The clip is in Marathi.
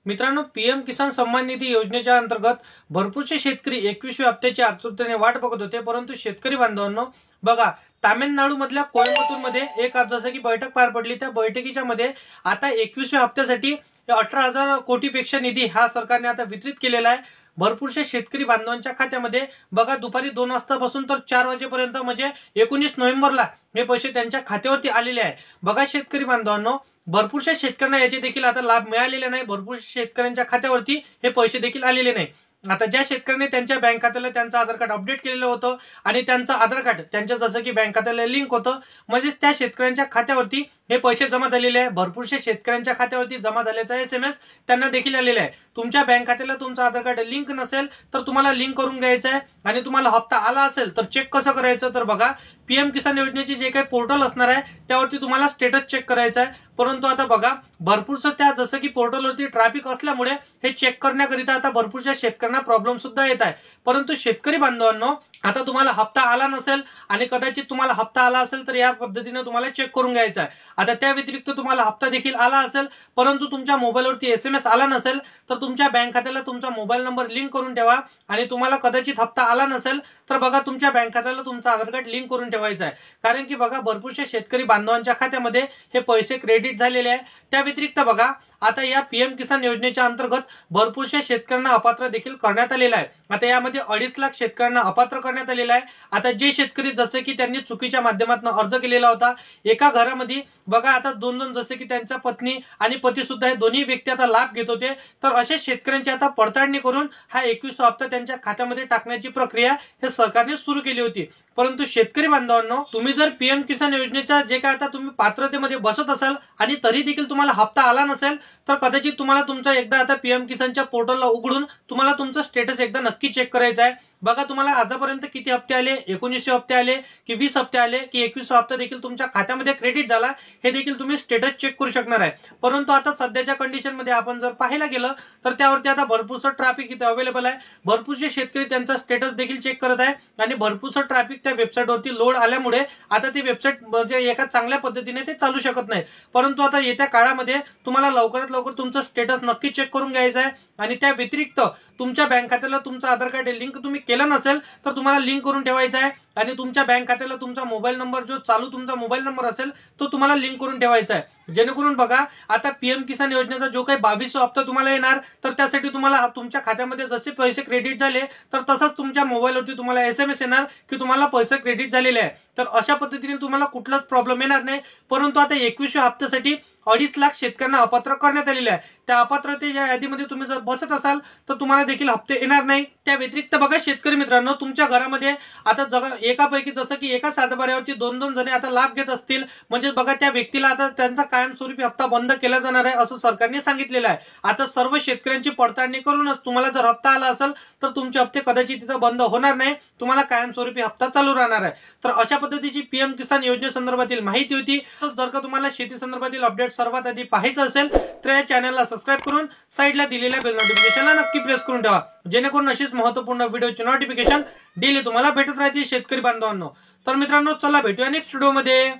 मित्रांनो, पीएम किसान सन्मान निधी योजनेच्या अंतर्गत भरपूरसे शेतकरी 21व्या हप्त्याची आतुरतेने वाट बघत होते। परंतु शेतकरी बांधवांनो बघा, तामिळनाडू मधल्या कोयंबतूर मध्ये एक जसं की बैठक पार पडली। त्या बैठकीच्या मध्ये आता 21व्या हप्त्यासाठी 18,000 कोटीपेक्षा निधी हा सरकारने आता वितरित केलेला आहे भरपूरशा शेतकरी बांधवांच्या खात्यामध्ये। बघा, दुपारी 2 वाजतापासून तर 4 वाजेपर्यंत म्हणजे 19 नोव्हेंबरला हे पैसे त्यांच्या खात्यावरती आलेले आहे। बघा शेतकरी बांधवांनो, भरपूरशा शेतकऱ्यांना याचे देखील आता लाभ मिळालेला नाही। भरपूर शेतकऱ्यांच्या खात्यावरती हे पैसे देखील आलेले नाही। आता ज्या शेतकऱ्यांनी त्यांच्या बँक खात्याला त्यांचं आधार कार्ड अपडेट केलेलं होतं आणि त्यांचं आधार कार्ड त्यांच्या जसं की बँक खात्याला लिंक होतं, म्हणजेच त्या शेतकऱ्यांच्या खात्यावरती हे पैसे जमा झालेले आहे। भरपूरशा शेतकऱ्यांच्या खात्यावरती जमा झाल्याचा SMS त्यांना देखील आलेला आहे। तुमच्या बँक खात्याला तुमचं आधार कार्ड लिंक नसेल तर तुम्हाला लिंक करून घ्यायचं आहे आणि तुम्हाला हप्ता आला असेल तर चेक कसं करायचं, तर बघा पीएम किसान योजनेचे जे काही पोर्टल असणार आहे त्यावरती तुम्हाला स्टेटस चेक करायचं आहे। परंतु आता बघा, भरपूरसं त्या जसं की पोर्टलवरती ट्रॅफिक असल्यामुळे हे चेक करण्याकरिता आता भरपूरशा शेतकऱ्यांना प्रॉब्लेम सुद्धा येत आहे। परंतु शेतकरी बांधवांनो, आता तुम्हाला हप्ता आला नसेल आणि कदाचित तुम्हाला हप्ता आला असेल तर या पद्धतीने तुम्हाला चेक करून घ्यायचा आहे। आता त्या व्यतिरिक्त तुम्हाला हप्ता देखील आला असेल परंतु तुमच्या मोबाईलवरती SMS आला नसेल तर तुमच्या बँक खात्याला तुमचा मोबाईल नंबर लिंक करून ठेवा। आणि तुम्हाला कदाचित हप्ता आला नसेल तर बघा, तुमच्या बँक खात्याला तुमचा आधार कार्ड लिंक करून ठेवायचं आहे। कारण की बघा, भरपूरशा शेतकरी बांधवांच्या खात्यामध्ये हे पैसे क्रेडिट झालेले आहे। त्या व्यतिरिक्त बघा, आता या पीएम किसान योजनेच्या अंतर्गत भरपूरशा शेतकऱ्यांना अपात्र देखील करण्यात आलेला आहे। आता यामध्ये 2.5 लाख शेतकऱ्यांना अपात्र करण्यात आलेला आहे। आता जे शेतकरी जसे की त्यांनी चुकीच्या माध्यमातून अर्ज केलेला होता, एका घरामध्ये बघा आता 2 जसे की त्यांच्या पत्नी आणि पती सुद्धा हे दोन्ही व्यक्ती आता लाभ घेत होते, तर अशा शेतकऱ्यांची आता पडताळणी करून हा 21 हप्ता त्यांच्या खात्यामध्ये टाकण्याची प्रक्रिया हे सरकारने सुरू केली होती। परंतु शेतकरी बांधवांनो, तुम्ही जर पीएम किसान योजनेच्या जे काय आता तुम्ही पात्रतेमध्ये बसत असाल आणि तरी देखील तुम्हाला हप्ता आला नसेल तर कदाचित तुम्हाला तुमचा एकदा आता पीएम किसानच्या पोर्टलला उघडून तुम्हाला तुमचं स्टेटस एकदा नक्की चेक करायचं आहे। बघा, तुम्हाला आजपर्यंत किती हप्ते आले, 19 हप्ते आले की 20 हप्ते आले की 21 हप्ता देखील तुमच्या खात्यामध्ये क्रेडिट झाला, हे देखील तुम्ही स्टेटस चेक करू शकणार आहे। परंतु आता सध्याच्या कंडिशन मध्ये आपण जर पाहायला गेलं तर त्यावरती आता भरपूरसं ट्रॅफिक इथे अवेलेबल आहे। भरपूरसे शेतकरी त्यांचा स्टेटस देखील चेक करत आहे आणि भरपूरसं ट्रॅफिक त्या वेबसाईटवरती लोड आल्यामुळे आता ती वेबसाईट म्हणजे एका चांगल्या पद्धतीने ते चालू शकत नाही। परंतु आता येत्या काळामध्ये तुम्हाला लवकरात लवकर तुमचं स्टेटस नक्की चेक करून घ्यायचं आहे। आणि त्या व्यतिरिक्त तुमच्या बँक खात्याला तुमचं आधार कार्ड लिंक तुम्ही केलं नसेल तर तुम्हाला लिंक करून ठेवायचं आहे आणि तुमच्या बँक खात्याला तुमचा मोबाईल नंबर जो चालू तुमचा मोबाईल नंबर असेल तो तुम्हाला लिंक करून ठेवायचा आहे। जेणेकरून बघा, आता पीएम किसान योजनेचा जो काही 22वा हप्ता तुम्हाला येणार तर त्यासाठी तुम्हाला तुमच्या खात्यामध्ये जसे पैसे क्रेडिट झाले तर तसंच तुमच्या मोबाईलवरती तुम्हाला SMS येणार की तुम्हाला पैसे क्रेडिट झालेले आहे। तर अशा पद्धतीने तुम्हाला कुठलाच प्रॉब्लेम येणार नाही। परंतु आता 21व्या हप्त्यासाठी 2.5 लाख शेतकऱ्यांना अपात्र करण्यात आलेले आहे। त्या अपात्रतेच्या यादीमध्ये तुम्ही जर बसत असाल तर तुम्हाला देखील हप्ते येणार नाही। त्या व्यतिरिक्त बघा शेतकरी मित्रांनो, तुमच्या घरामध्ये आता एकापैकी जसं की एका सातबाऱ्यावरती 2-2 जणे आता लाभ घेत असतील, म्हणजे बघा त्या व्यक्तीला आता त्यांचा कायमस्वरूपी हप्ता बंद केला जाणार आहे असं सरकारने सांगितलेलं आहे। आता सर्व शेतकऱ्यांची पडताळणी करूनच तुम्हाला जर हप्ता आला असेल तर तुमचे हप्ते कदाचित तिथं बंद होणार नाही, तुम्हाला कायमस्वरूपी हप्ता चालू राहणार आहे। तर अशा पद्धतीची पीएम किसान योजनेसंदर्भातील माहिती होती। जर का तुम्हाला शेती संदर्भातील अपडेट सर्वात आधी पाहायचं असेल तर या चॅनलला सबस्क्राईब करून साईडला दिलेल्या बेल नोटिफिकेशनला नक्की प्रेस करून ठेवा, जेणेकरून अशीच महत्त्वपूर्ण व्हिडिओची नोटिफिकेशन डेली तुम्हाला भेटत राहतील शेतकरी बांधवांनो। तर मित्रांनो, चला भेटूया नेक्स्ट व्हिडिओमध्ये।